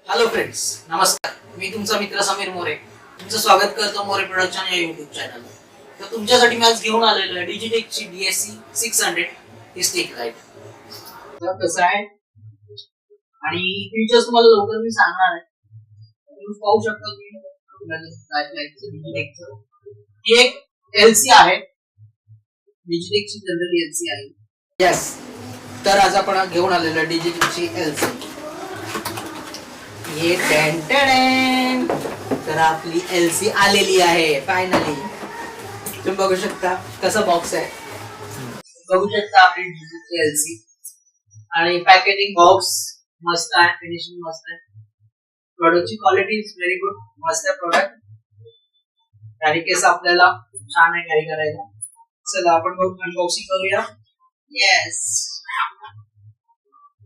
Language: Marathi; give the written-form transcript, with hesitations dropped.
हॅलो फ्रेंड्स, नमस्कार. मी तुमचा मित्र समीर मोरे तुमचं स्वागत करतो मोरे प्रोडक्शन या युट्यूब चॅनलवर. तर तुमच्यासाठी मी आज घेऊन आलेलो आहे डिजिटेकची DSC 600 ही स्टिक लाईट. तर कसं आहे आणि फीचर्स तुम्हाला लवकर मी सांगणार आहे. तुम्ही पाहू शकता की डिजिटेकचं ही एक LC आहे. डिजिटेकची जनरल LC आहे. येस, तर आज आपण घेऊन आलेलो आहे डिजिटेकची LC. ये टेन टेन तर आपली LC आलेली आहे फायनली. तुम्ही बघू शकता कसा बॉक्स आहे. बघू शकता आपली डिजिटल LC आणि पॅकेजिंग बॉक्स मस्त आहे, फिनिशिंग मस्त आहे. प्रोडक्टची क्वालिटी इज व्हेरी गुड, मस्त आहे प्रोडक्ट. कॅरी केस आपल्याला छान आहे कॅरी करायला. चला आपण अनबॉक्सिंग करूया. येस,